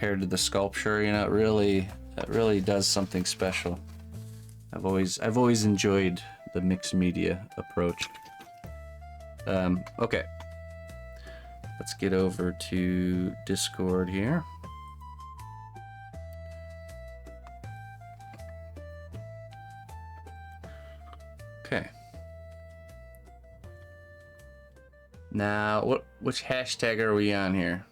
compared to the sculpture. You know, it really does something special. I've always enjoyed the mixed media approach. Okay. Let's get over to Discord here. Okay. Now, which hashtag are we on here?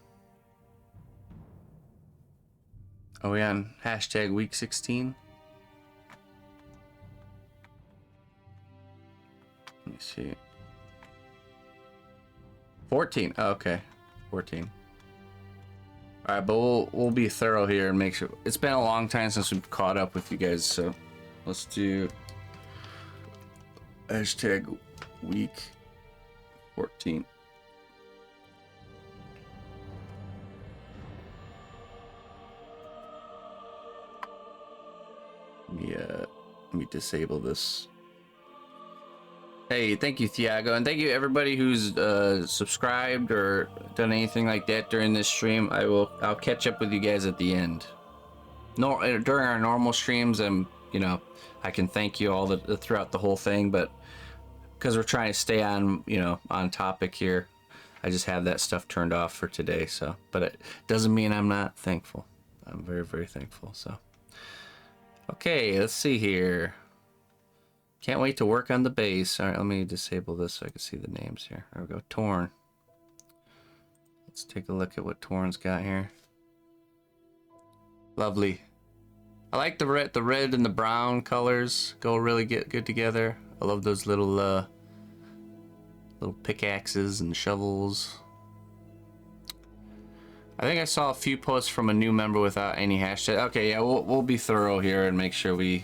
Are we on hashtag week 16? Let me see. 14. Oh, okay. 14. All right, but we'll be thorough here and make sure. It's been a long time since we've caught up with you guys, so let's do hashtag week 14. Let me disable this. Hey, thank you, Thiago, and thank you everybody who's subscribed or done anything like that during this stream. I'll catch up with you guys at the end. No, during our normal streams, you know, I can thank you all throughout the whole thing, but because we're trying to stay on, you know, on topic here, I just have that stuff turned off for today. So, but it doesn't mean I'm not thankful. I'm very, very thankful. So, okay, let's see here. Can't wait to work on the base. All right, let me disable this so I can see the names here. There we go. Torn. Let's take a look at what Torn's got here. Lovely. I like the red and the brown colors go really good together. I love those little pickaxes and shovels. I think I saw a few posts from a new member without any hashtag. Okay, yeah, we'll be thorough here and make sure we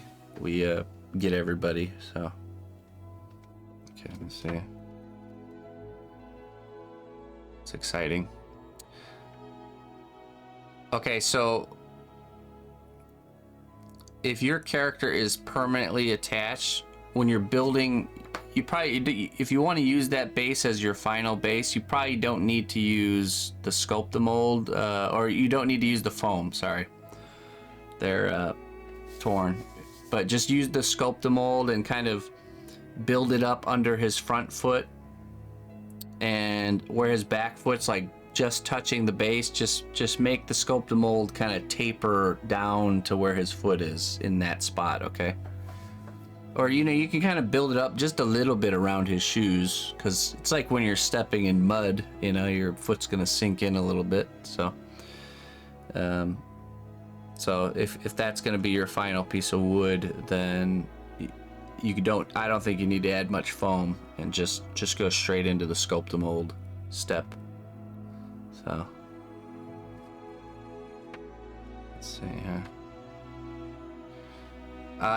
get everybody. So, okay, let's see. It's exciting. Okay, so if your character is permanently attached, when you're building, you probably, if you want to use that base as your final base, you probably don't need to use the Sculpt-A-Mold, or you don't need to use the foam, sorry. They're torn. But just use the Sculpt-A-Mold and kind of build it up under his front foot, and where his back foot's like just touching the base, just make the Sculpt-A-Mold kind of taper down to where his foot is in that spot, okay? Or, you know, you can kind of build it up just a little bit around his shoes, because it's like when you're stepping in mud, you know, your foot's gonna sink in a little bit. So so if that's gonna be your final piece of wood, then I don't think you need to add much foam, and just go straight into the Sculpt-A-Mold step. So let's see here.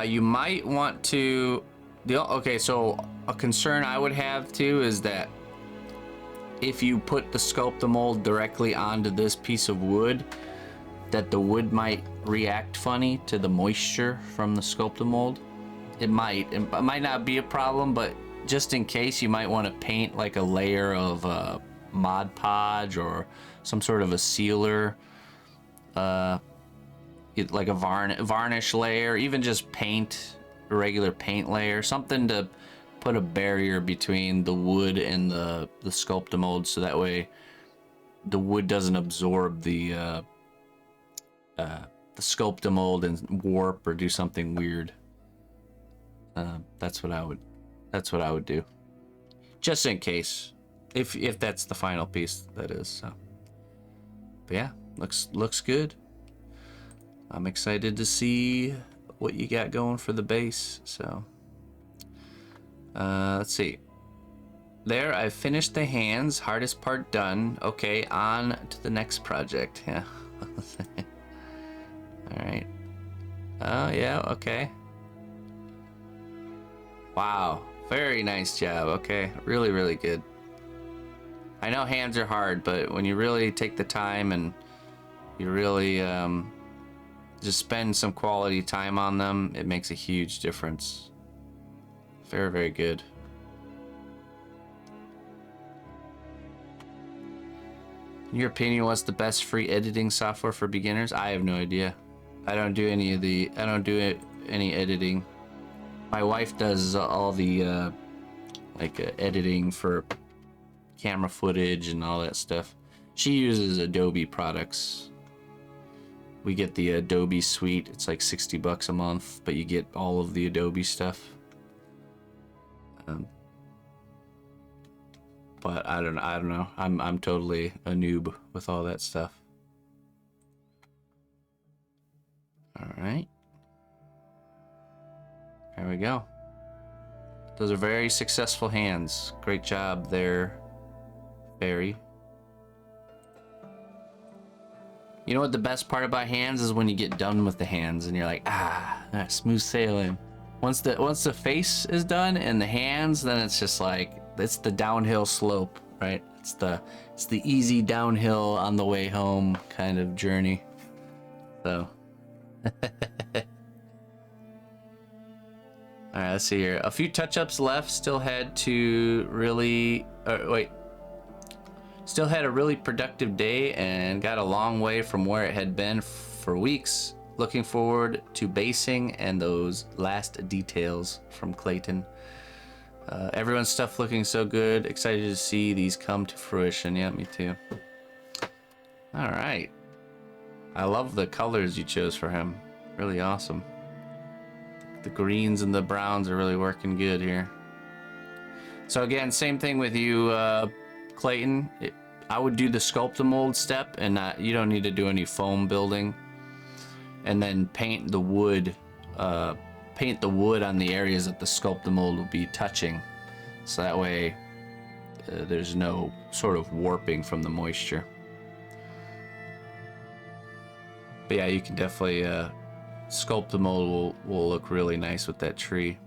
You might want to, okay, so a concern I would have too is that if you put the Sculpt-A-Mold directly onto this piece of wood, that the wood might react funny to the moisture from the Sculpt-A-Mold. It might not be a problem, but just in case, you might want to paint like a layer of Mod Podge or some sort of a sealer, like a varnish layer, even just paint, a regular paint layer, something to put a barrier between the wood and the Sculpt-A-Mold, so that way the wood doesn't absorb the Sculpt-A-Mold and warp or do something weird. That's what I would do, just in case, if that's the final piece, that is. So, but yeah, looks good. I'm excited to see what you got going for the base. So, let's see. There, I've finished the hands. Hardest part done. Okay, on to the next project. Yeah. All right. Oh, yeah, okay. Wow, very nice job. Okay, really, really good. I know hands are hard, but when you really take the time and you really just spend some quality time on them, it makes a huge difference. Very, very good. In your opinion, what's the best free editing software for beginners? I have no idea. I don't do any of the. I don't do any editing. My wife does all the editing for camera footage and all that stuff. She uses Adobe products. We get the Adobe suite. It's like $60 a month, but you get all of the Adobe stuff. But I don't know. I'm totally a noob with all that stuff. All right. There we go. Those are very successful hands. Great job there, Barry. You know what the best part about hands is when you get done with the hands and you're like, smooth sailing. Once the face is done and the hands, then it's just like, it's the downhill slope, right? It's the easy downhill on the way home kind of journey. So all right, let's see here. A few touch-ups left. Still had a really productive day and got a long way from where it had been for weeks. Looking forward to basing and those last details from Clayton. Everyone's stuff looking so good. Excited to see these come to fruition. Yeah, me too. All right. I love the colors you chose for him. Really awesome. The greens and the browns are really working good here. So again, same thing with you, Clayton. I would do the sculpt and mold step, and you don't need to do any foam building. And then paint the wood on the areas that the sculpt and mold will be touching. So that way there's no sort of warping from the moisture. But yeah, you can definitely sculpt the mold will look really nice with that tree.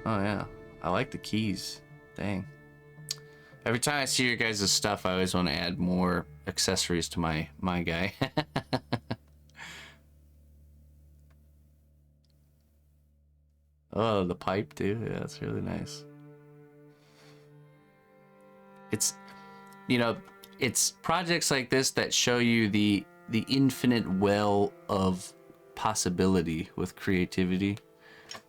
Oh yeah, I like the keys. Dang. Every time I see your guys' stuff, I always want to add more accessories to my guy. Oh, the pipe too. Yeah, that's really nice. It's projects like this that show you the infinite well of possibility with creativity.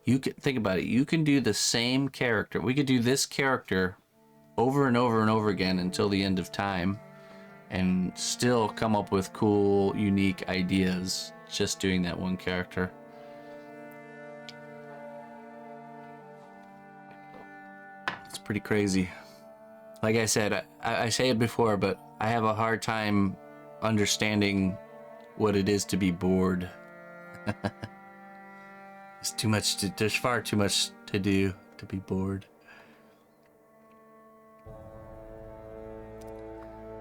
You can think about it. You can do the same character. We could do this character over and over and over again until the end of time and still come up with cool, unique ideas just doing that one character. It's pretty crazy. Like I said, I say it before, but I have a hard time understanding what it is to be bored. There's far too much to do to be bored.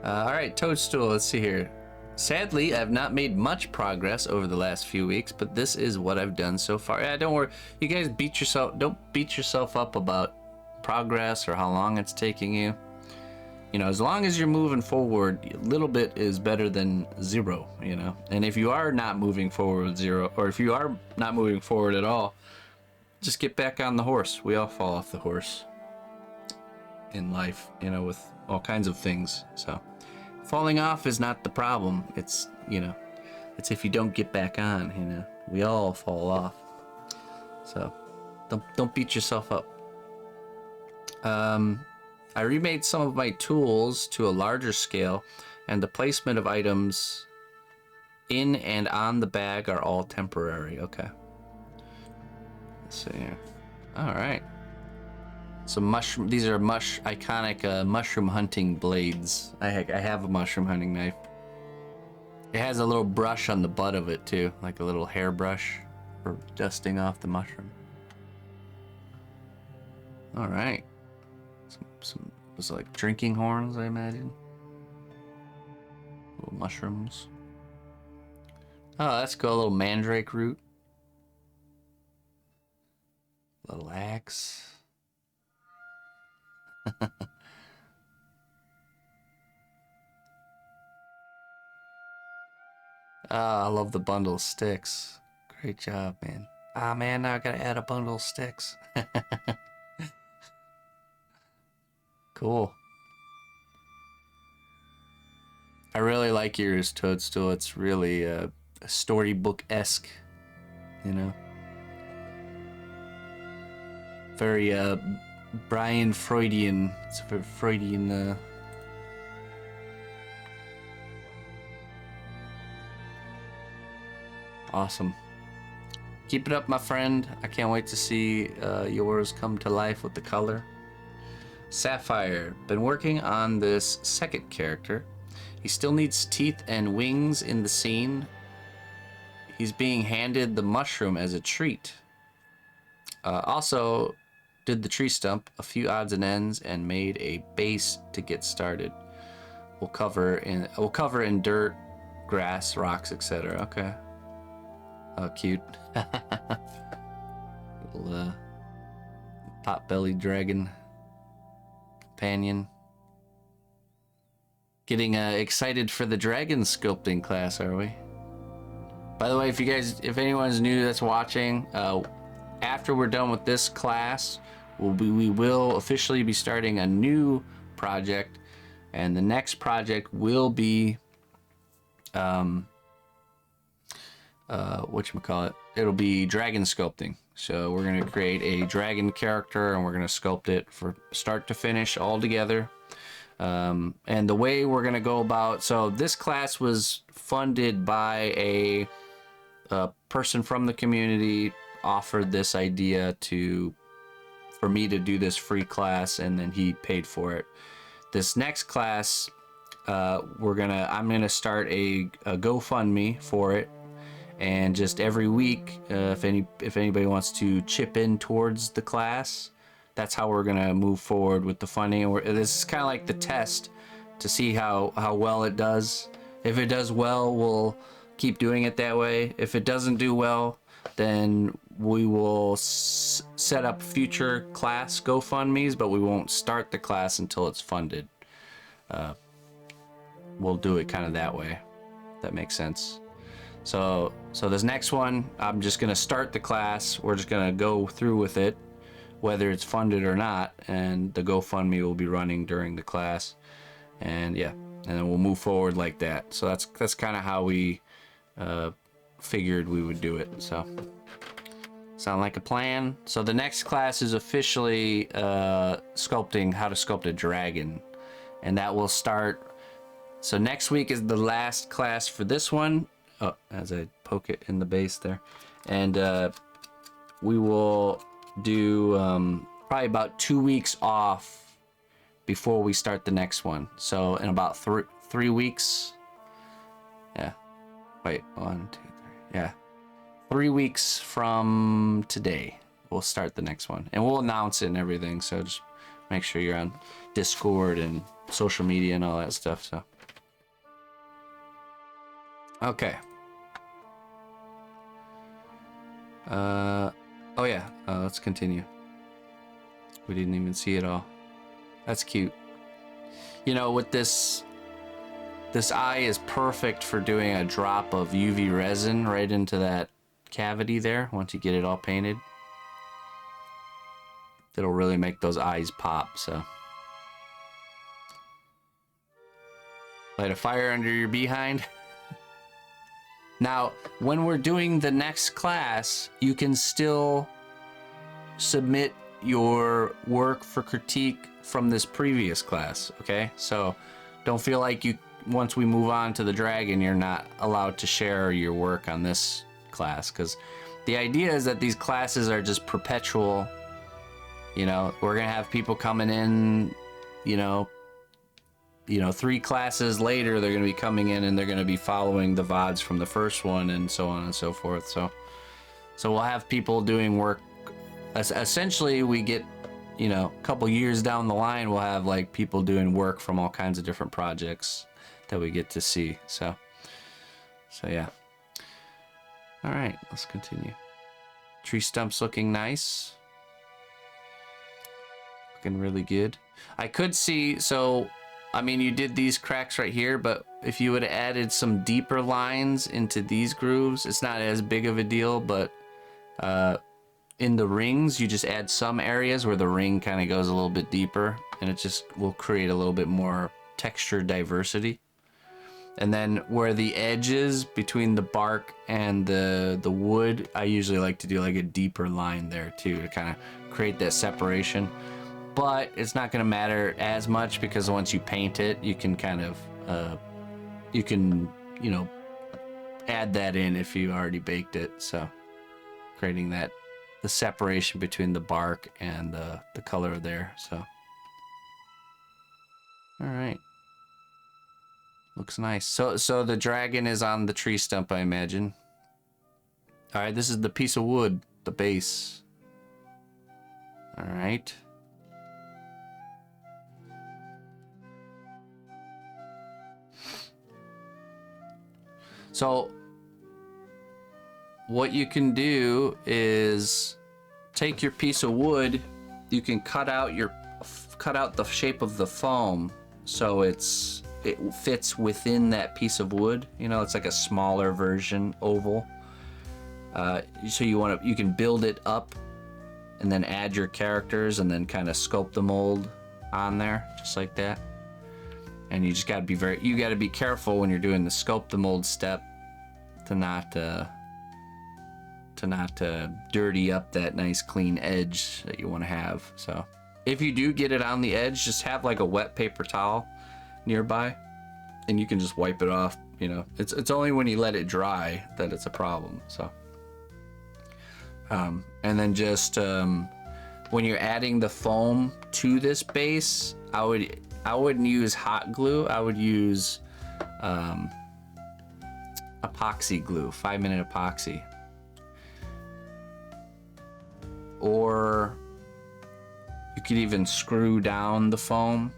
All right, Toadstool, let's see here. Sadly, I've not made much progress over the last few weeks, but this is what I've done so far. Yeah, don't worry. You guys don't beat yourself up about progress or how long it's taking you. You know, as long as you're moving forward, a little bit is better than zero, you know? And if you are not moving forward with zero, or if you are not moving forward at all, just get back on the horse. We all fall off the horse in life, you know, with all kinds of things. So falling off is not the problem. It's, you know, it's if you don't get back on, you know. We all fall off. So don't beat yourself up. I remade some of my tools to a larger scale, and the placement of items in and on the bag are all temporary. Okay. Let's see here. All right. So these are iconic mushroom hunting blades. I have a mushroom hunting knife. It has a little brush on the butt of it too, like a little hair brush for dusting off the mushroom. All right. Some was like drinking horns, I imagine. Little mushrooms. Oh, let's go. A little mandrake root. Little axe. I love the bundle of sticks. Great job, man. Ah, man, now I gotta add a bundle of sticks. Cool. I really like yours, Toadstool. It's really storybook-esque, you know. Very Brian Freudian. It's a very Freudian. Awesome. Keep it up, my friend. I can't wait to see yours come to life with the color. Sapphire. Been working on this second character. He still needs teeth and wings in the scene. He's being handed the mushroom as a treat. Also, did the tree stump, a few odds and ends, and made a base to get started. We'll cover in dirt, grass, rocks, etc. Okay. Oh, cute. Little pot-bellied dragon companion. Getting excited for the dragon sculpting class, are we? By the way, if anyone's new that's watching, after we're done with this class, we will officially be starting a new project, and the next project will be whatchamacallit, it'll be dragon sculpting. So we're going to create a dragon character, and we're going to sculpt it from start to finish all together. And the way we're going to go about, so this class was funded by a person from the community, offered this idea for me to do this free class, and then he paid for it. This next class, I'm gonna start a GoFundMe for it, and just every week, if anybody wants to chip in towards the class, that's how we're gonna move forward with the funding. And this is kind of like the test to see how well it does. If it does well, we'll keep doing it that way. If it doesn't do well, then we will set up future class GoFundMes, but we won't start the class until it's funded. We'll do it kind of that way. If that makes sense. So this next one, I'm just gonna start the class. We're just gonna go through with it, whether it's funded or not, and the GoFundMe will be running during the class. And yeah, and then we'll move forward like that. So that's kind of how we figured we would do it. So sound like a plan? So the next class is officially sculpting how to sculpt a dragon, and that will start. So next week is the last class for this one. Oh, as I poke it in the base there, and we will do probably about 2 weeks off before we start the next one. So in about three weeks. Yeah. Wait, 1, 2, 3. Yeah. 3 weeks from today, we'll start the next one. And we'll announce it and everything, so just make sure you're on Discord and social media and all that stuff, so. Okay. Oh yeah, let's continue. We didn't even see it all. That's cute. You know, with this eye is perfect for doing a drop of UV resin right into that cavity there once you get it all painted. It'll really make those eyes pop, so. Light a fire under your behind. Now, when we're doing the next class, you can still submit your work for critique from this previous class, okay? So don't feel like once we move on to the dragon, you're not allowed to share your work on this class, because the idea is that these classes are just perpetual. You know, we're gonna have people coming in, you know, 3 classes later, they're gonna be coming in and they're gonna be following the VODs from the first one, and so on and so forth. So we'll have people doing work. Essentially, we get, you know, a couple years down the line, we'll have like people doing work from all kinds of different projects that we get to see. So yeah. All right, let's continue. Tree stumps looking nice. Looking really good. I could see, so I mean, you did these cracks right here, but if you would have added some deeper lines into these grooves, it's not as big of a deal, but in the rings, you just add some areas where the ring kind of goes a little bit deeper, and it just will create a little bit more texture diversity. And then where the edge is between the bark and the wood, I usually like to do like a deeper line there too to kind of create that separation. But it's not going to matter as much because once you paint it, you can kind of, you know, add that in if you already baked it. So creating that, the separation between the bark and the color there. So, all right. Looks nice. So the dragon is on the tree stump, I imagine. All right, this is the piece of wood, the base. All right. So what you can do is take your piece of wood, you can cut out the shape of the foam so it fits within that piece of wood. You know, it's like a smaller version, oval. So you can build it up and then add your characters and then kind of sculpt the mold on there, just like that. And you just got to be careful when you're doing the sculpt the mold step to not dirty up that nice clean edge that you want to have. So if you do get it on the edge, just have like a wet paper towel nearby and you can just wipe it off. You know, it's only when you let it dry that it's a problem. So and then just when you're adding the foam to this base, I wouldn't use hot glue. I would use epoxy glue, 5-minute epoxy. Or you could even screw down the foam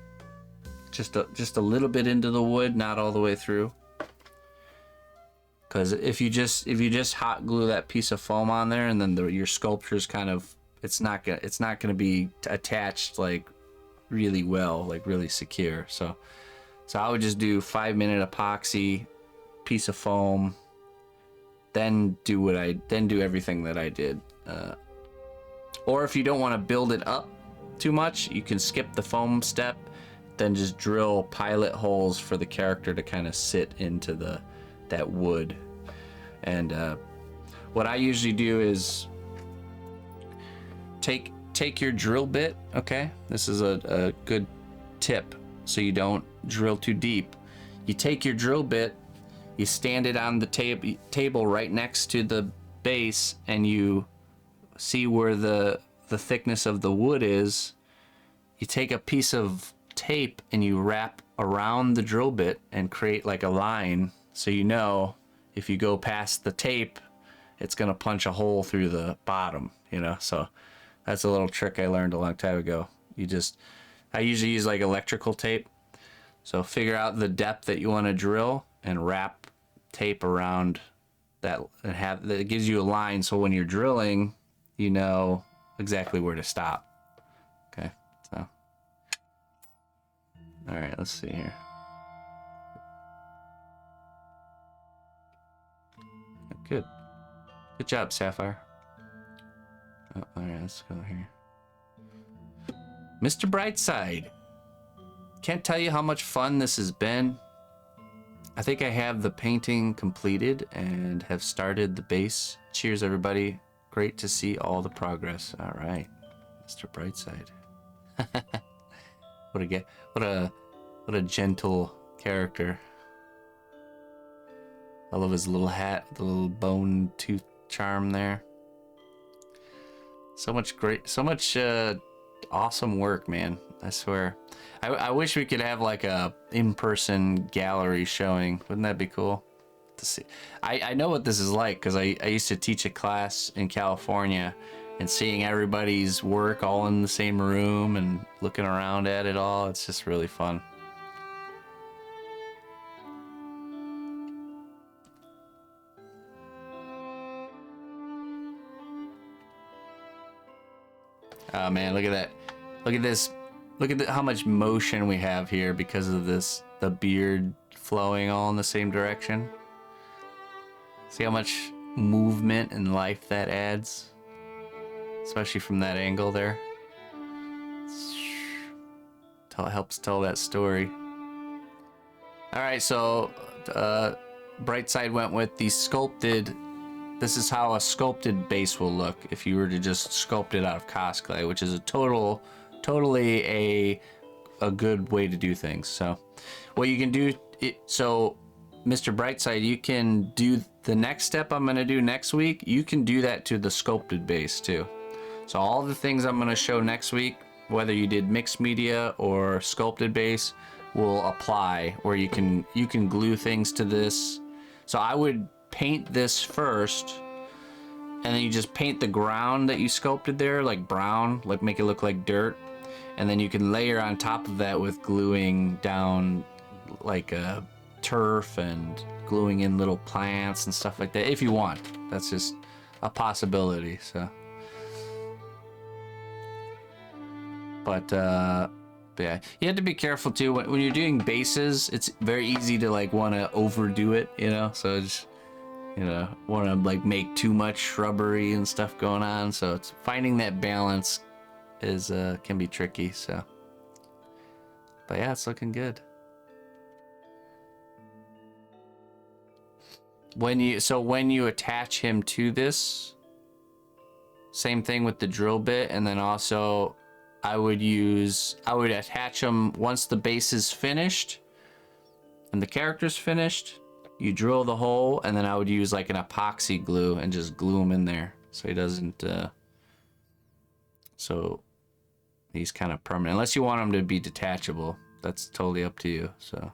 just a little bit into the wood, not all the way through. Because if you just hot glue that piece of foam on there, and then your sculpture's kind of, it's not gonna be attached like really well, like really secure. So I would just do 5-minute epoxy, piece of foam, then do everything that I did. Or if you don't want to build it up too much, you can skip the foam step, then just drill pilot holes for the character to kind of sit into that wood. And what I usually do is take your drill bit. Okay, this is a good tip so you don't drill too deep. You take your drill bit, you stand it on the table right next to the base, and you see where the thickness of the wood is. You take a piece of tape and you wrap around the drill bit and create like a line, so you know if you go past the tape, it's gonna punch a hole through the bottom, you know. So that's a little trick I learned a long time ago. I usually use like electrical tape. So figure out the depth that you want to drill and wrap tape around that, and that gives you a line, so when you're drilling, you know exactly where to stop. Okay, so all right, let's see here. Good job, Sapphire. Oh, all right, let's go here. Mr. Brightside, can't tell you how much fun this has been. I think I have the painting completed and have started the base. Cheers, everybody. Great to see all the progress. All right, Mr. Brightside. What a gentle character. I love his little hat, the little bone tooth charm there. So much awesome work, man. I swear. I wish we could have like a in-person gallery showing. Wouldn't that be cool to see? I know what this is like because I used to teach a class in California, and seeing everybody's work all in the same room and looking around at it all, it's just really fun. Oh man, look at that. Look at this. Look at how much motion we have here because of this, the beard flowing all in the same direction. See how much movement and life that adds? Especially from that angle there. It helps tell that story. All right, so Brightside went with the sculpted. This is how a sculpted base will look if you were to just sculpt it out of cosplay, which is a totally a good way to do things. So what you can do, so Mr. Brightside, you can do the next step I'm going to do next week. You can do that to the sculpted base too. So all the things I'm going to show next week, whether you did mixed media or sculpted base, will apply, where you can glue things to this. So I would paint this first, and then you just paint the ground that you sculpted there like brown, like make it look like dirt, and then you can layer on top of that with gluing down like turf and gluing in little plants and stuff like that if you want. That's just a possibility. So but yeah, you have to be careful too when you're doing bases. It's very easy to like want to overdo it, you know, so just, you know, want to like make too much shrubbery and stuff going on. So it's finding that balance is can be tricky. So but yeah, it's looking good. When you attach him to this, same thing with the drill bit, and then also I would attach them once the base is finished and the character's finished. You drill the hole, and then I would use like an epoxy glue and just glue him in there so he doesn't so he's kind of permanent, unless you want him to be detachable. That's totally up to you. So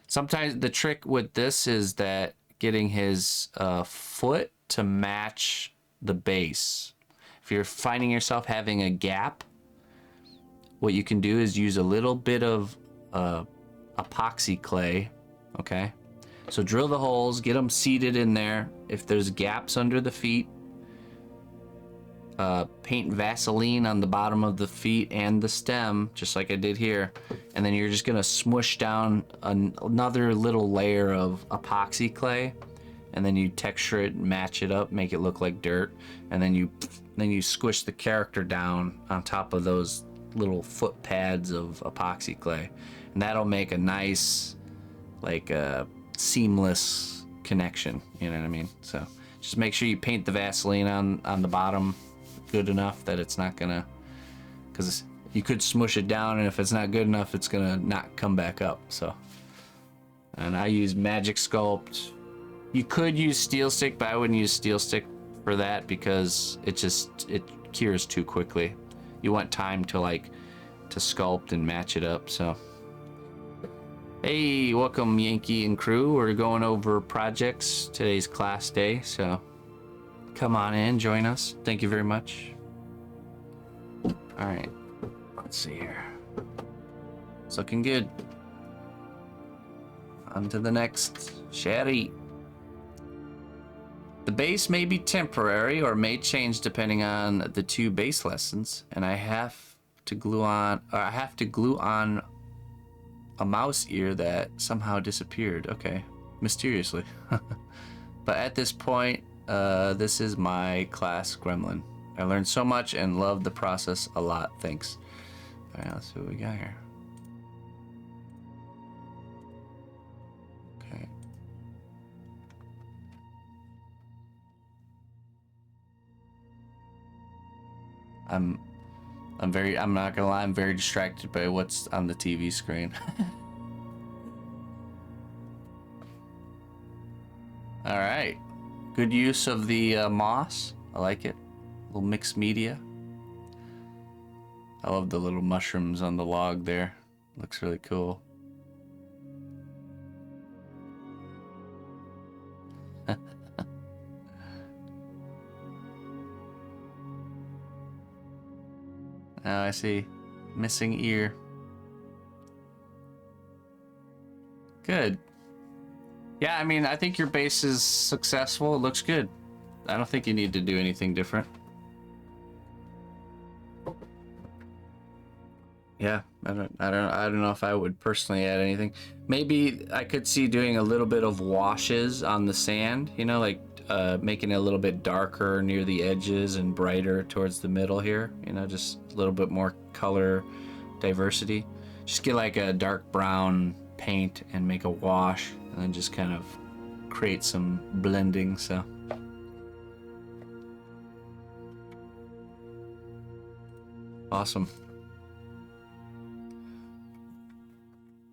sometimes the trick with this is that getting his foot to match the base. If you're finding yourself having a gap, what you can do is use a little bit of epoxy clay, okay? So drill the holes, get them seated in there. If there's gaps under the feet, paint Vaseline on the bottom of the feet and the stem, just like I did here. And then you're just gonna smush down another little layer of epoxy clay, and then you texture it, match it up, make it look like dirt, and then you squish the character down on top of those little foot pads of epoxy clay, and that'll make a nice, like seamless connection, you know what I mean? So just make sure you paint the Vaseline on the bottom good enough that it's not gonna, because you could smush it down, and if it's not good enough, it's gonna not come back up. So, and I use Magic Sculpt. You could use Steel Stick, but I wouldn't use Steel Stick for that because it cures too quickly. You want time to sculpt and match it up. So hey, welcome Yankee and crew. We're going over projects. Today's class day, so come on in, join us. Thank you very much. All right, let's see here. It's looking good. On to the next. Sherry. The base may be temporary or may change depending on the 2 base lessons, and I have to glue on a mouse ear that somehow disappeared. Okay, mysteriously. But at this point, this is my class gremlin. I learned so much and loved the process a lot. Thanks. All right, let's see what we got here. Okay. I'm not gonna lie, I'm very distracted by what's on the TV screen. All right, good use of the moss. I like it. A little mixed media. I love the little mushrooms on the log there. Looks really cool. Now I see missing ear. Good. Yeah, I mean, I think your base is successful. It looks good. I don't think you need to do anything different. Yeah, I don't know if I would personally add anything. Maybe I could see doing a little bit of washes on the sand, you know, like making it a little bit darker near the edges and brighter towards the middle here, you know, just a little bit more color diversity. Just get like a dark brown paint and make a wash, and then just kind of create some blending. So awesome.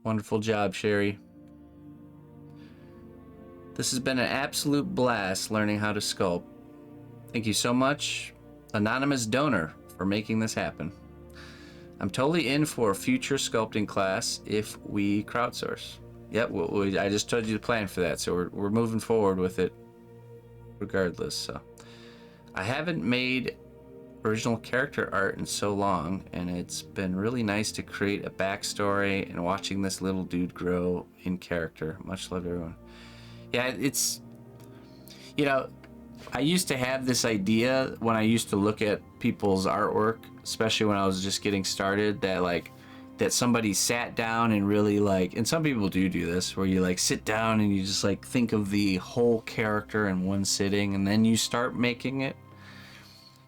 Wonderful job, Sherry. This has been an absolute blast learning how to sculpt. Thank you so much, anonymous donor, for making this happen. I'm totally in for a future sculpting class if we crowdsource. Yep, I just told you the plan for that, so we're moving forward with it regardless. So I haven't made original character art in so long, and it's been really nice to create a backstory and watching this little dude grow in character. Much love, everyone. Yeah, it's, you know, I used to have this idea when I used to look at people's artwork, especially when I was just getting started, that like that somebody sat down and really like, and some people do this, where you like sit down and you just like think of the whole character in one sitting and then you start making it.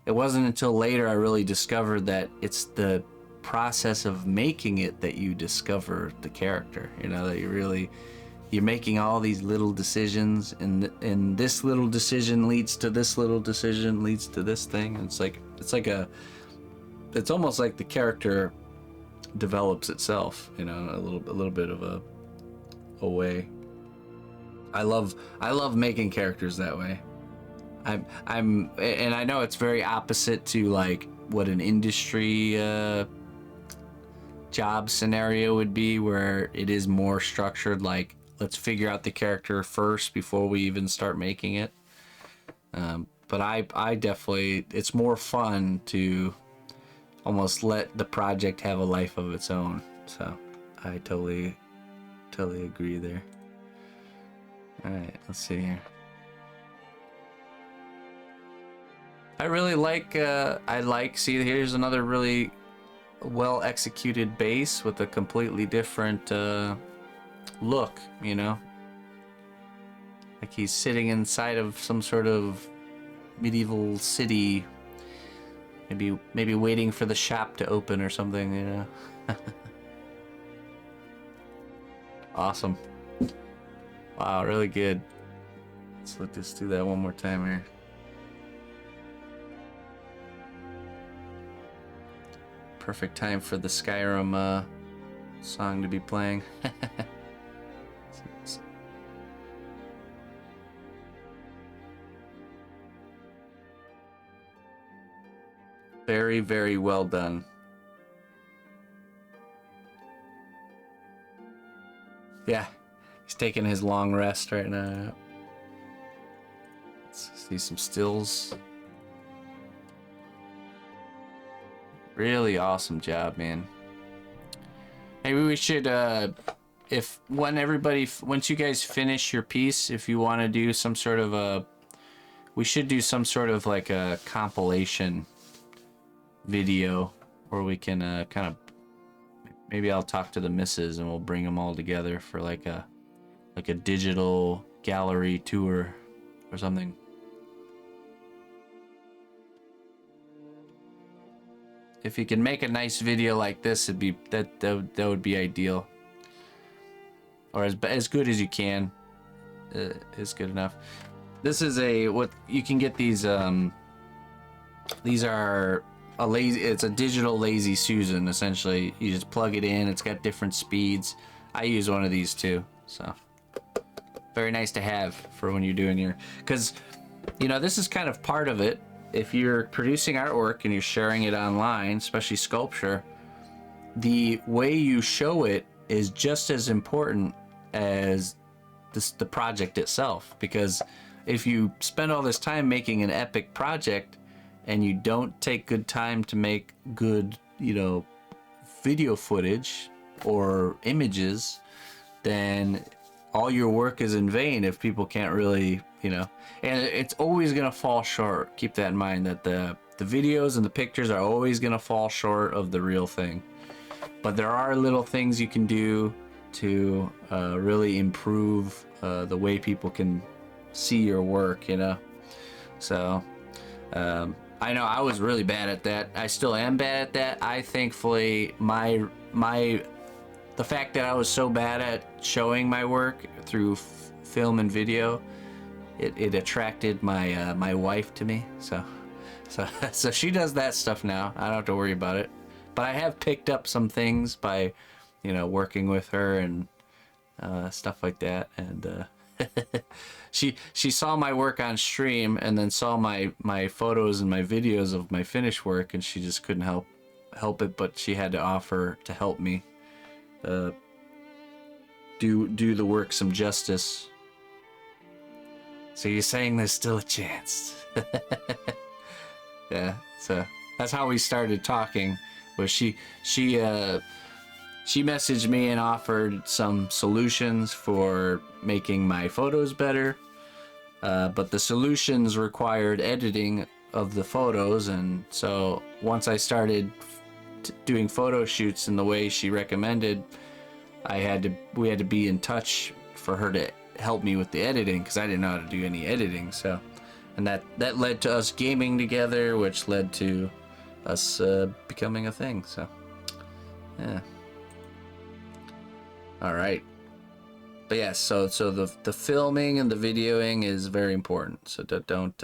It wasn't until later I really discovered that it's the process of making it that you discover the character, you know, that you're making all these little decisions, and this little decision leads to this little decision leads to this thing. And it's almost like the character develops itself, you know, a little bit of a way. I love making characters that way. And I know it's very opposite to like what an industry job scenario would be, where it is more structured, like let's figure out the character first before we even start making it. But I definitely, it's more fun to almost let the project have a life of its own. So I totally agree there. All right, let's see here. I really like, see, here's another really well executed base with a completely different look, you know? Like he's sitting inside of some sort of medieval city, maybe waiting for the shop to open or something, you know? Awesome. Wow, really good. Let's just do that one more time here. Perfect time for the Skyrim song to be playing. Very, very well done. Yeah, he's taking his long rest right now. Let's see some stills. Really awesome job, man. Maybe we should, once you guys finish your piece, if you want to do some sort of we should do some sort of like a compilation video where we can kind of, maybe I'll talk to the missus and we'll bring them all together for like a digital gallery tour or something. If you can make a nice video like this, it'd be that would be ideal. Or as good as you can is good enough. This is what you can get these. These are it's a digital Lazy Susan. Essentially, you just plug it in. It's got different speeds. I use one of these too, so very nice to have for when you're doing your. Because, you know, this is kind of part of it. If you're producing artwork and you're sharing it online, especially sculpture, the way you show it is just as important as the project itself. Because if you spend all this time making an epic project and you don't take good time to make good, you know, video footage or images, then all your work is in vain if people can't really, you know, and it's always gonna fall short. Keep that in mind, that the videos and the pictures are always gonna fall short of the real thing. But there are little things you can do to really improve the way people can see your work, you know. So I know I was really bad at that. I still am bad at that. I thankfully my the fact that I was so bad at showing my work through film and video, it attracted my my wife to me. So she does that stuff now. I don't have to worry about it. But I have picked up some things by, you know, working with her and stuff like that. And she saw my work on stream and then saw my photos and my videos of my finished work, and she just couldn't help it. But she had to offer to help me do the work some justice. So you're saying there's still a chance? Yeah. So that's how we started talking. Was she messaged me and offered some solutions for making my photos better, but the solutions required editing of the photos, and so once I started doing photo shoots in the way she recommended, we had to be in touch for her to help me with the editing, because I didn't know how to do any editing. So, and that led to us gaming together, which led to us becoming a thing. So, yeah. All right. But yeah, so the filming and the videoing is very important. So don't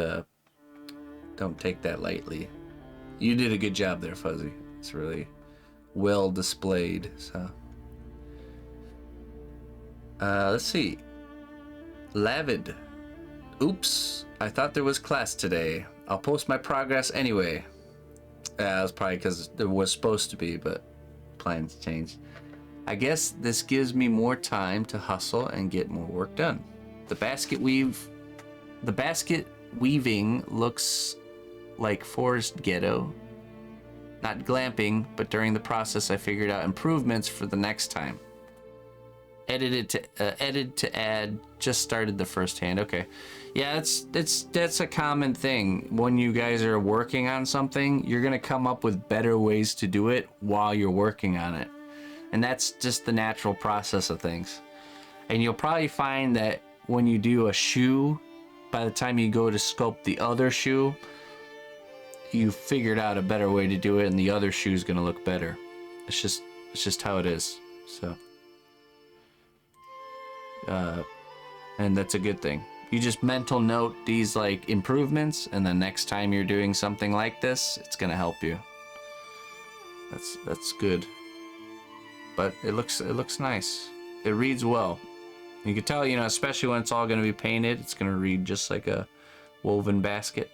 take that lightly. You did a good job there, Fuzzy. It's really well displayed. So let's see. Lavid. Oops, I thought there was class today. I'll post my progress anyway. That was probably because there was supposed to be, but plans changed. I guess this gives me more time to hustle and get more work done. The basket weaving looks like forest ghetto. Not glamping, but during the process I figured out improvements for the next time. Edit to add, just started the first hand. Okay. Yeah, that's a common thing. When you guys are working on something, you're gonna come up with better ways to do it while you're working on it. And that's just the natural process of things. And you'll probably find that when you do a shoe, by the time you go to sculpt the other shoe, you figured out a better way to do it, and the other shoe is gonna look better. It's just how it is. So, and that's a good thing. You just mental note these like improvements, and the next time you're doing something like this, it's gonna help you. That's good. But it looks nice. It reads well. You can tell, you know, especially when it's all going to be painted, it's going to read just like a woven basket.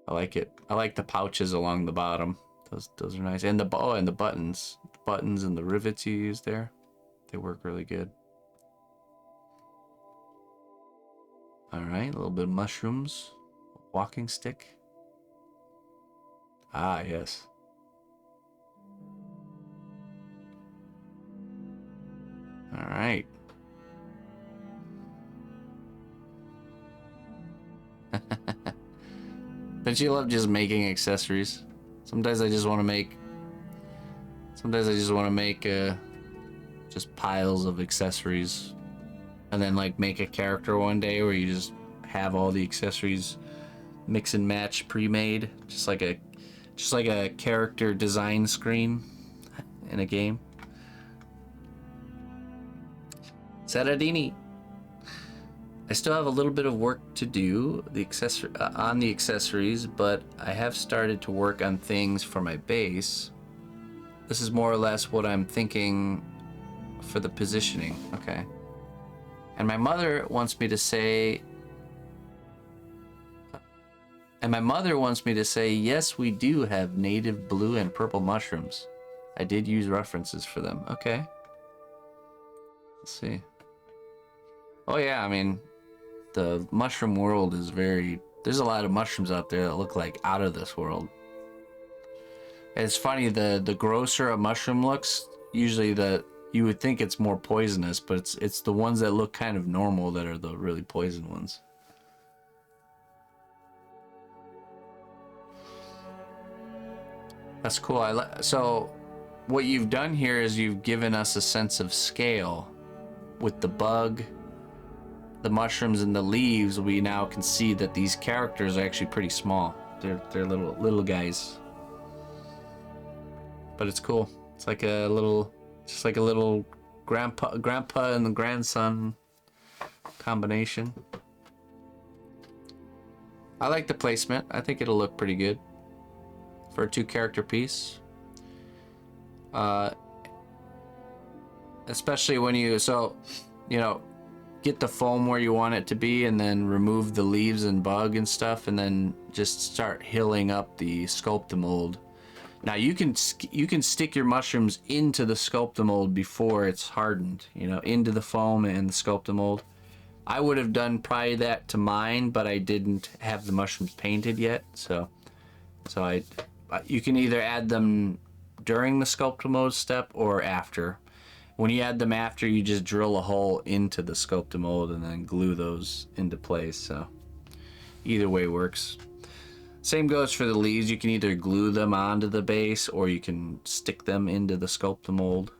I like it. I like the pouches along the bottom. Those are nice. And the buttons. The buttons and the rivets you use there. They work really good. All right, a little bit of mushrooms. Walking stick. Ah, yes. All right. Don't you love just making accessories? Sometimes I just want to make just piles of accessories, and then like make a character one day where you just have all the accessories mix and match pre-made, just like a character design screen in a game. Saradini. I still have a little bit of work to do on the accessories, but I have started to work on things for my base. This is more or less what I'm thinking for the positioning. Okay. And my mother wants me to say, yes, we do have native blue and purple mushrooms. I did use references for them. Okay. Let's see. Oh yeah, I mean, the mushroom world is there's a lot of mushrooms out there that look like out of this world. And it's funny, the grosser a mushroom looks, usually you would think it's more poisonous, but it's the ones that look kind of normal that are the really poison ones. That's cool. So what you've done here is you've given us a sense of scale. With the bug, the mushrooms, and the leaves, we now can see that these characters are actually pretty small. They're little guys. But it's cool. It's like a little, just like a little grandpa and the grandson combination. I like the placement. I think it'll look pretty good for a 2-character piece. Especially when you, get the foam where you want it to be, and then remove the leaves and bug and stuff, and then just start hilling up the Sculpt-A-Mold. Now you can stick your mushrooms into the Sculpt-A-Mold before it's hardened, into the foam and the Sculpt-A-Mold. I would have done probably that to mine, but I didn't have the mushrooms painted yet, so you can either add them during the Sculpt-A-Mold step or after. When you add them after, you just drill a hole into the Sculpt-A-Mold and then glue those into place, so either way works. Same goes for the leaves. You can either glue them onto the base or you can stick them into the Sculpt-A-Mold.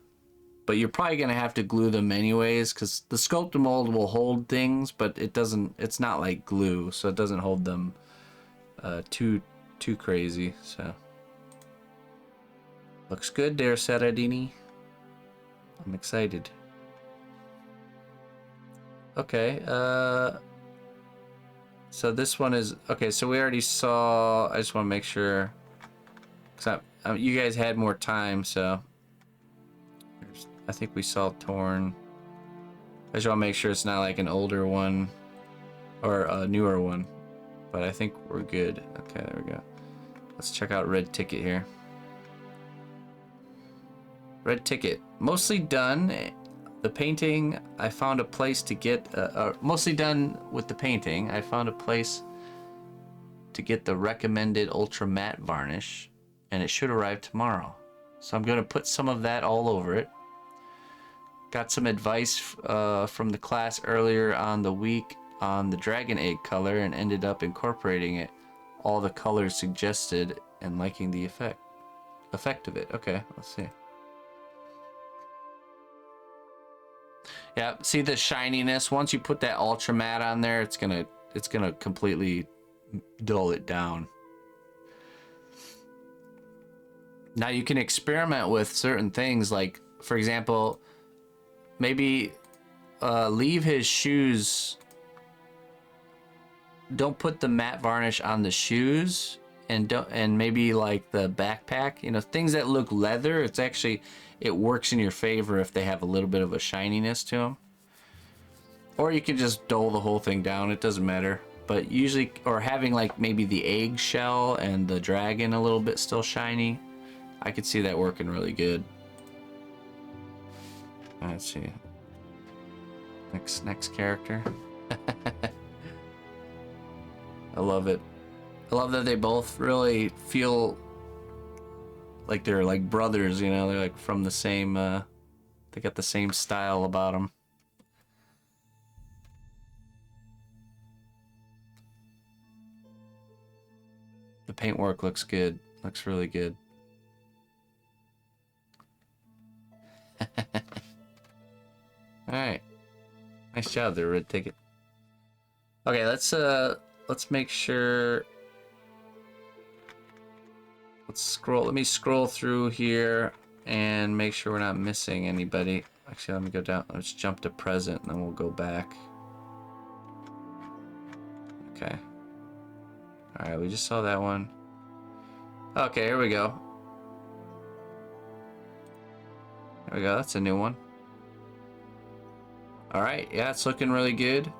But you're probably going to have to glue them anyways, because the Sculpt-A-Mold will hold things, but it's not like glue, so it doesn't hold them too crazy, so. Looks good there, Saradini. I'm excited. Okay, so this one is, okay, so we already saw, I just want to make sure, because you guys had more time, so I think we saw Torn. I just want to make sure it's not like an older one or a newer one, but I think we're good. Okay, there we go. Let's check out Red Ticket here. Red Ticket, mostly done. The painting, I found a place to get, mostly done with the painting. I found a place to get the recommended ultra matte varnish, and it should arrive tomorrow. So I'm going to put some of that all over it. Got some advice from the class earlier on the week on the dragon egg color, and ended up incorporating it, all the colors suggested, and liking the effect of it. Okay, let's see. Yeah, see the shininess? Once you put that ultra matte on there, it's gonna completely dull it down. Now you can experiment with certain things, like, for example, maybe leave his shoes. Don't put the matte varnish on the shoes, and maybe like the backpack. Things that look leather. It's actually, it works in your favor if they have a little bit of a shininess to them. Or you can just dull the whole thing down. It doesn't matter. But usually, or having like maybe the egg shell and the dragon a little bit still shiny. I could see that working really good. Let's see. Next character. I love it. I love that they both really feel like they're like brothers, they're like from the same, they got the same style about them. The paintwork looks good. Looks really good. Alright. Nice job there, Red Ticket. Okay, let's make sure. Let me scroll through here and make sure we're not missing anybody. Actually, let me go down. Let's jump to present and then we'll go back. Okay. Alright, we just saw that one. Okay, here we go. There we go, that's a new one. Alright, yeah, it's looking really good.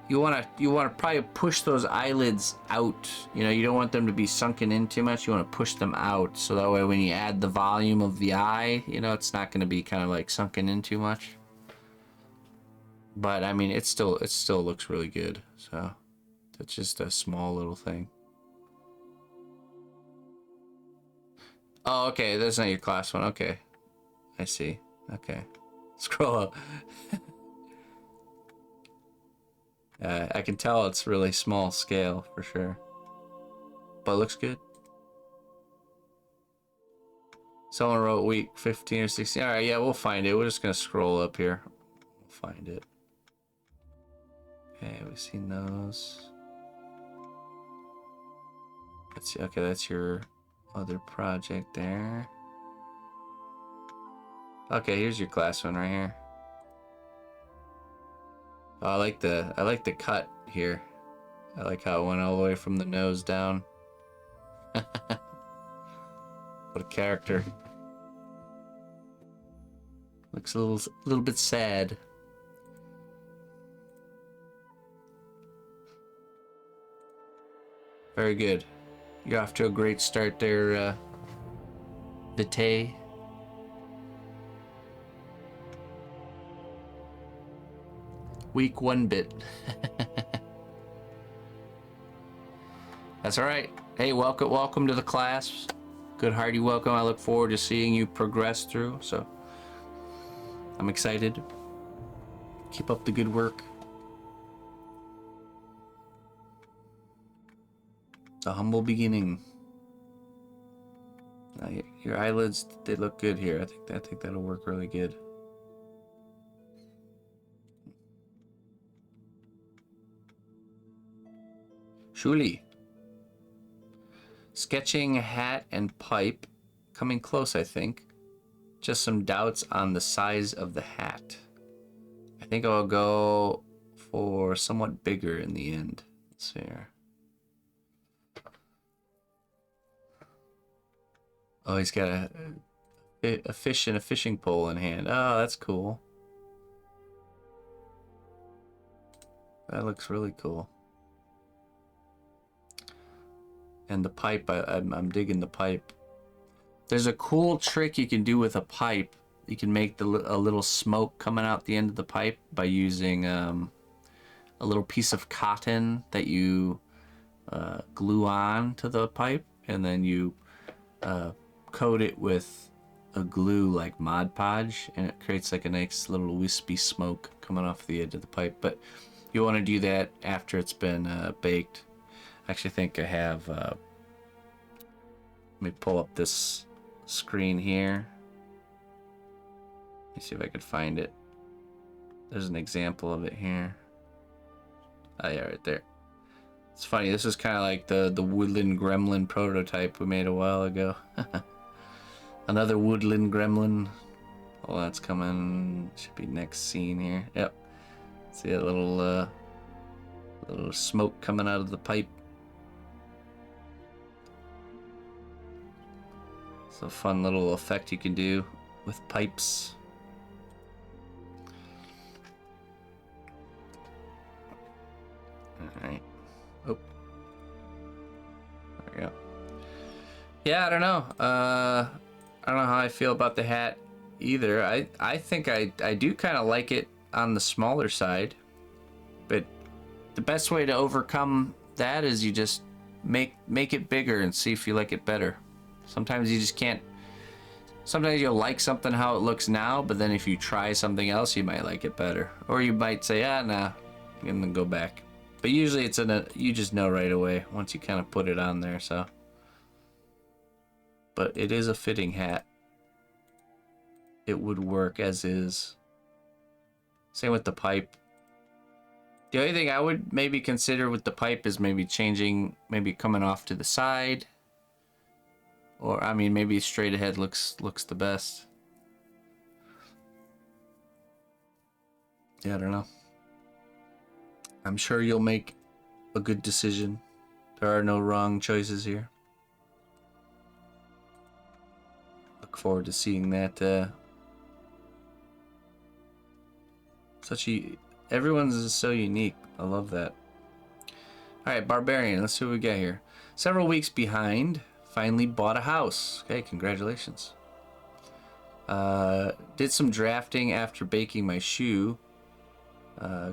You wanna probably push those eyelids out. You don't want them to be sunken in too much. You want to push them out, so that way when you add the volume of the eye, it's not gonna be kind of like sunken in too much. But I mean, it still looks really good. So that's just a small little thing. Oh, okay, that's not your class one. Okay, I see. Okay, scroll up. I can tell it's really small scale for sure, but it looks good. Someone wrote week 15 or 16. All right, yeah, we'll find it. We're just gonna scroll up here. We'll find it. Okay, we've seen those. Let's see. Okay, that's your other project there. Okay, here's your class one right here. Oh, I like the cut here. I like how it went all the way from the nose down. What a character. Looks a little bit sad. Very good. You're off to a great start there, Vitae. Week 1 bit. That's all right. Hey, welcome to the class. Good hearty welcome. I look forward to seeing you progress through. So I'm excited. Keep up the good work. A humble beginning. Your eyelids, they look good here. I think that'll work really good. Shuli. Sketching hat and pipe. Coming close, I think. Just some doubts on the size of the hat. I think I'll go for somewhat bigger in the end. Let's see here. Oh, he's got a fish and a fishing pole in hand. Oh, that's cool. That looks really cool. And the pipe, I'm digging the pipe. There's a cool trick you can do with a pipe. You can make a little smoke coming out the end of the pipe by using a little piece of cotton that you glue on to the pipe, and then you coat it with a glue like Mod Podge, and it creates like a nice little wispy smoke coming off the edge of the pipe. But you want to do that after it's been baked. I actually think I have, let me pull up this screen here. Let me see if I could find it. There's an example of it here. Oh yeah, right there. It's funny, this is kind of like the woodland gremlin prototype we made a while ago. Another woodland gremlin. Oh, that's coming. Should be next scene here. Yep. See that little smoke coming out of the pipe. It's a fun little effect you can do with pipes. All right. Oh. There we go. Yeah, I don't know. I don't know how I feel about the hat either. I think I do kind of like it on the smaller side, but the best way to overcome that is you just make it bigger and see if you like it better. Sometimes you just can't. Sometimes you'll like something how it looks now, but then if you try something else, you might like it better, or you might say, ah, nah, and then go back. But usually it's you just know right away once you kind of put it on there. So. But it is a fitting hat. It would work as is. Same with the pipe. The only thing I would maybe consider with the pipe is maybe changing, maybe coming off to the side. Or, I mean, maybe straight ahead looks the best. Yeah, I don't know. I'm sure you'll make a good decision. There are no wrong choices here. Look forward to seeing that. Everyone's is so unique. I love that. All right, Barbarian. Let's see what we got here. Several weeks behind. Finally bought a house. Okay, congratulations. Did some drafting after baking my shoe.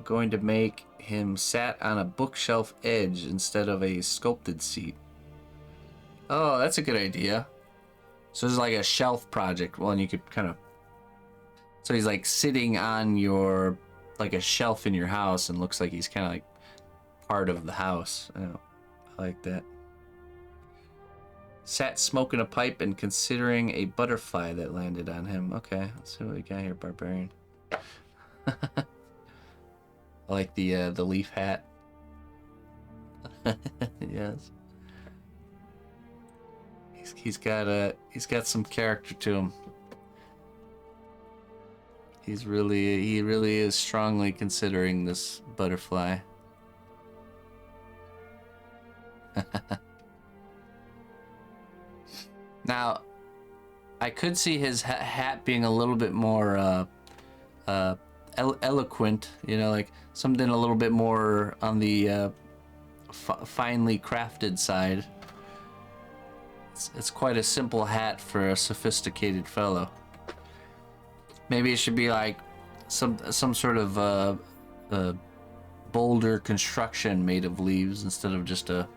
Going to make him sat on a bookshelf edge instead of a sculpted seat. Oh, that's a good idea. So this is like a shelf project. Well, and you could kind of... So he's like sitting on your... like a shelf in your house, and looks like he's kind of like part of the house. Oh, I like that. Sat smoking a pipe and considering a butterfly that landed on him. Okay, let's see what we got here, Barbarian. I like the leaf hat. Yes. He's got some character to him. He really is strongly considering this butterfly. Now, I could see his hat being a little bit more eloquent, you know, like something a little bit more on the finely crafted side. It's quite a simple hat for a sophisticated fellow. Maybe it should be like some sort of boulder construction made of leaves instead of just a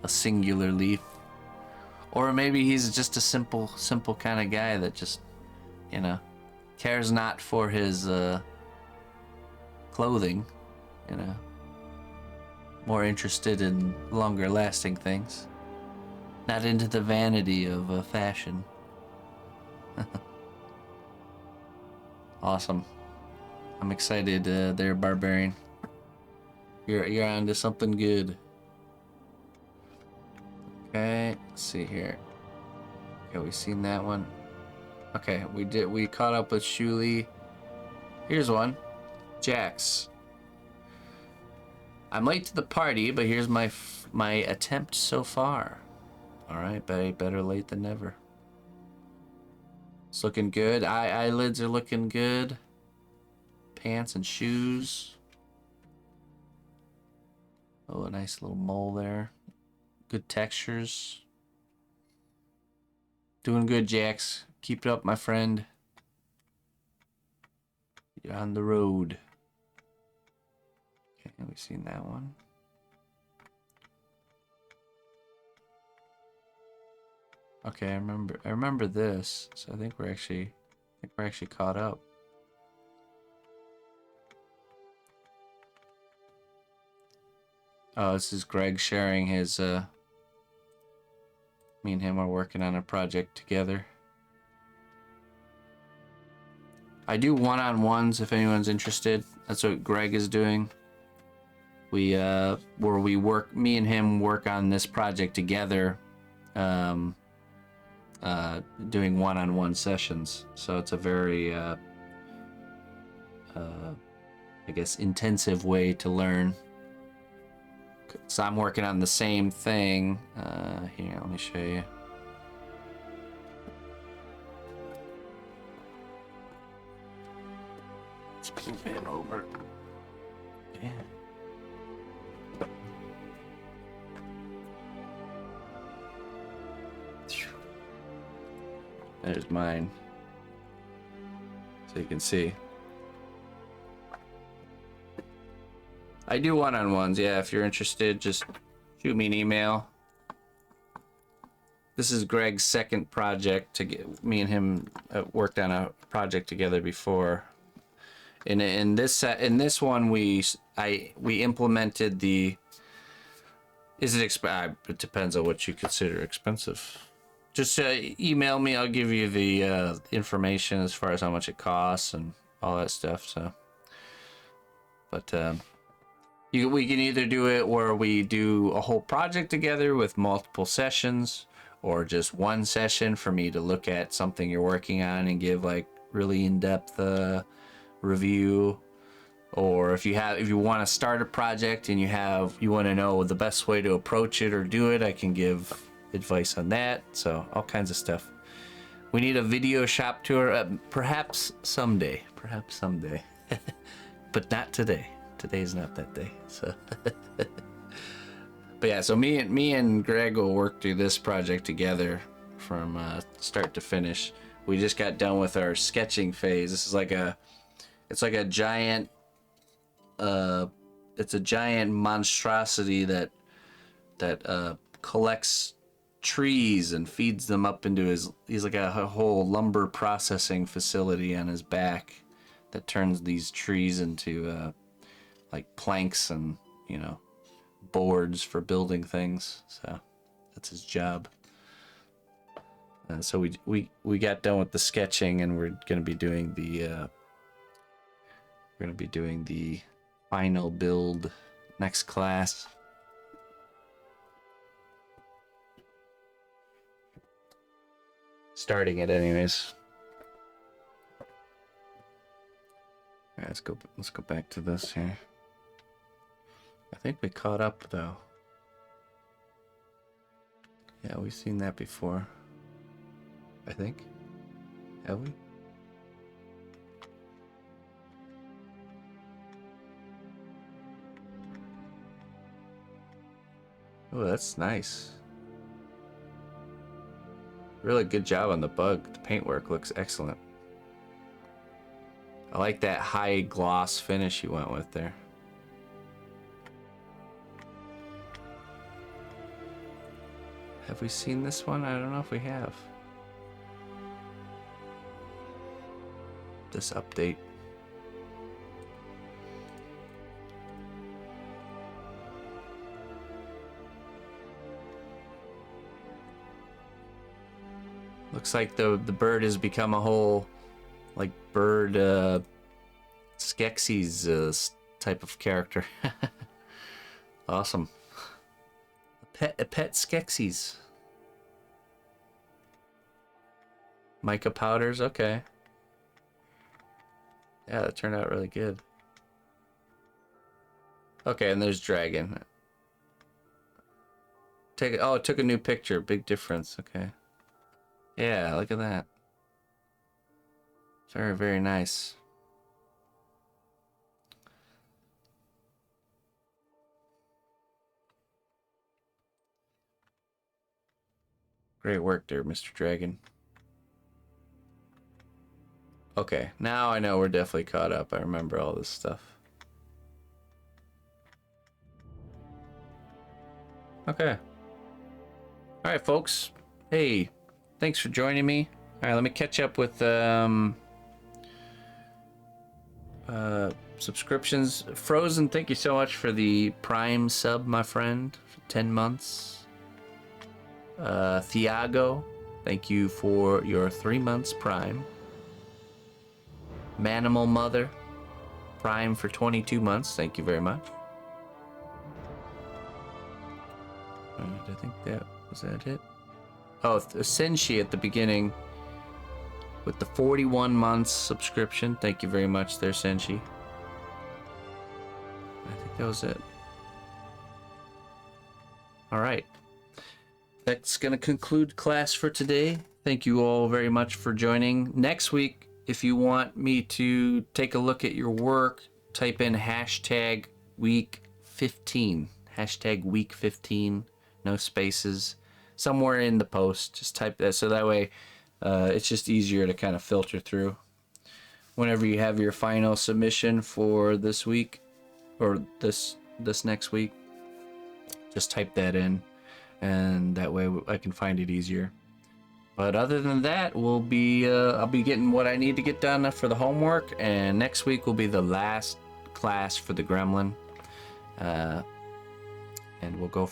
singular leaf. Or maybe he's just a simple kind of guy that just, you know, cares not for his clothing, you know, more interested in longer lasting things, not into the vanity of fashion. Awesome. I'm excited there, Barbarian. You're onto something good. Okay, let's see here. Okay, we seen that one. Okay, we caught up with Shuli. Here's one. Jax. I'm late to the party, but here's my attempt so far. All right, better late than never. It's looking good. Eyelids are looking good. Pants and shoes. Oh, a nice little mole there. Good textures. Doing good, Jax. Keep it up, my friend. You're on the road. Okay, we've seen that one. Okay, I remember this. So I think we're actually caught up. Oh, this is Greg sharing his me and him are working on a project together. I do one-on-ones if anyone's interested. That's what Greg is doing. Me and him work on this project together, doing one-on-one sessions. So it's a very, I guess, intensive way to learn. So I'm working on the same thing. Here, let me show you. Let's move it over. Yeah. There's mine. So you can see. I do one-on-ones, yeah. If you're interested, just shoot me an email. This is Greg's second project. To get me and him worked on a project together before. In this one, we implemented the. It depends on what you consider expensive. Just email me. I'll give you the information as far as how much it costs and all that stuff. So, but. We can either do it where we do a whole project together with multiple sessions, or just one session for me to look at something you're working on and give like really in-depth review. Or if you want to start a project and you want to know the best way to approach it or do it, I can give advice on that. So all kinds of stuff. We need a video shop tour, perhaps someday, but not today. Today's not that day, so. But yeah, so me and Greg will work through this project together from start to finish. We just got done with our sketching phase. This is it's a giant monstrosity that collects trees and feeds them up into he's like a whole lumber processing facility on his back that turns these trees into like planks and, you know, boards for building things. So that's his job. So we got done with the sketching, and we're gonna be doing the final build next class. Starting it anyways. All right, let's go back to this here. I think we caught up though. Yeah, we've seen that before. I think. Have we? Oh, that's nice. Really good job on the bug. The paintwork looks excellent. I like that high gloss finish you went with there. Have we seen this one? I don't know if we have. This update. Looks like the bird has become a whole like bird Skeksis type of character. Awesome. A pet Skeksis. Mica powders, okay. Yeah, that turned out really good. Okay, and there's Dragon. It took a new picture. Big difference. Okay. Yeah, look at that. Very, very nice. Great work there, Mr. Dragon. Okay, now I know we're definitely caught up. I remember all this stuff. Okay. All right, folks. Hey, thanks for joining me. All right, let me catch up with subscriptions. Frozen, thank you so much for the Prime sub, my friend, for 10 months. Thiago, thank you for your 3 months Prime. Manimal Mother, Prime for 22 months. Thank you very much. I think was that it? Oh, Senshi at the beginning with the 41 months subscription. Thank you very much there, Senshi. I think that was it. All right. That's going to conclude class for today. Thank you all very much for joining. Next week, if you want me to take a look at your work, type in hashtag week 15. Hashtag week 15. No spaces. Somewhere in the post, just type that so that way it's just easier to kind of filter through. Whenever you have your final submission for this week or this next week, just type that in, and that way I can find it easier. But other than that, I'll be getting what I need to get done for the homework, and next week will be the last class for the Gremlin, and we'll go